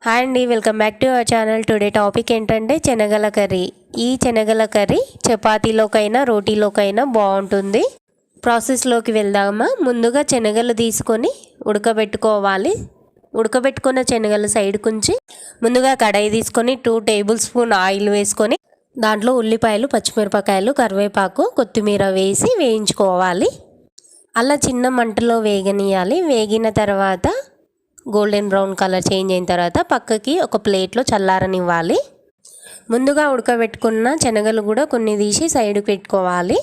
Hi అండి, welcome back to our channel. Today topic ఏంటంటే శనగల curry. ఈ శనగల కర్రీ చపాతీలోకైనా రోటీలోకైనా బాగుంటుంది. ప్రాసెస్లోకి వెళ్దామా. ముందుగా శనగలు తీసుకొని ఉడకబెట్టుకోవాలి. ఉడకబెట్టుకున్న శనగలు సైడ్ కుంచి ముందుగా కడాయి తీసుకొని 2 టేబుల్ స్పూన్ ఆయిల్ వేసుకొని దాంట్లో ఉల్లిపాయలు, పచ్చిమిరపకాయలు, కరివేపాకు, కొత్తిమీర వేసి వేయించుకోవాలి. అలా చిన్న మంటలో వేగనీయాలి. వేగిన తర్వాత గోల్డెన్ బ్రౌన్ కలర్ చేంజ్ అయిన తర్వాత పక్కకి ఒక ప్లేట్లో చల్లారనివ్వాలి. ముందుగా ఉడకబెట్టుకున్న శనగలు కూడా కొన్ని తీసి సైడ్కి పెట్టుకోవాలి.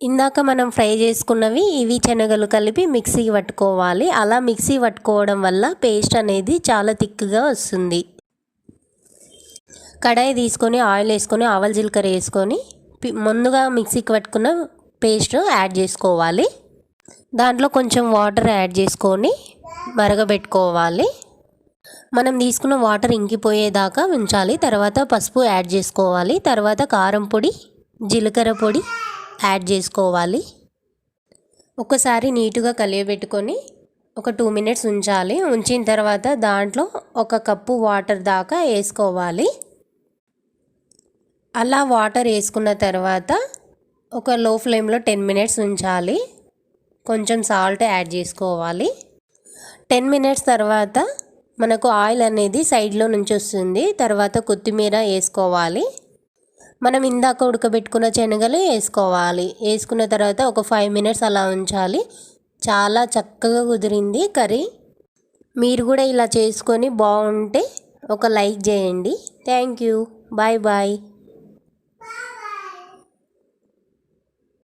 ఇందాక మనం ఫ్రై చేసుకున్నవి ఇవి శనగలు కలిపి మిక్సీ పట్టుకోవాలి. అలా మిక్సీ పట్టుకోవడం వల్ల పేస్ట్ అనేది చాలా థిక్గా వస్తుంది. కడాయి తీసుకొని ఆయిల్ వేసుకొని ఆవాల జీలకర్ర వేసుకొని ముందుగా మిక్సీకి పట్టుకున్న పేస్ట్ యాడ్ చేసుకోవాలి. దాంట్లో కొంచెం వాటర్ యాడ్ చేసుకొని మరగబెట్టుకోవాలి. మనం తీసుకున్న వాటర్ ఇంకిపోయేదాకా ఉంచాలి. తర్వాత పసుపు యాడ్ చేసుకోవాలి. తర్వాత కారం పొడి, జీలకర్ర పొడి యాడ్ చేసుకోవాలి. ఒకసారి నీట్గా కలియబెట్టుకొని ఒక 2 మినిట్స్ ఉంచాలి. ఉంచిన తర్వాత దాంట్లో 1 కప్పు వాటర్ దాకా వేసుకోవాలి. అలా వాటర్ వేసుకున్న తర్వాత ఒక లో ఫ్లేమ్లో 10 మినిట్స్ ఉంచాలి. కొంచెం సాల్ట్ యాడ్ చేసుకోవాలి. 10 మినిట్స్ తర్వాత మనకు ఆయిల్ అనేది సైడ్లో నుంచి వస్తుంది. తర్వాత కొత్తిమీర వేసుకోవాలి. మనం ఇందాక ఉడకబెట్టుకున్న శనగలు వేసుకోవాలి. వేసుకున్న తర్వాత ఒక 5 మినిట్స్ అలా ఉంచాలి. చాలా చక్కగా కుదిరింది కర్రీ. మీరు కూడా ఇలా చేసుకొని బాగుంటే ఒక లైక్ చేయండి. Thank you. Bye bye.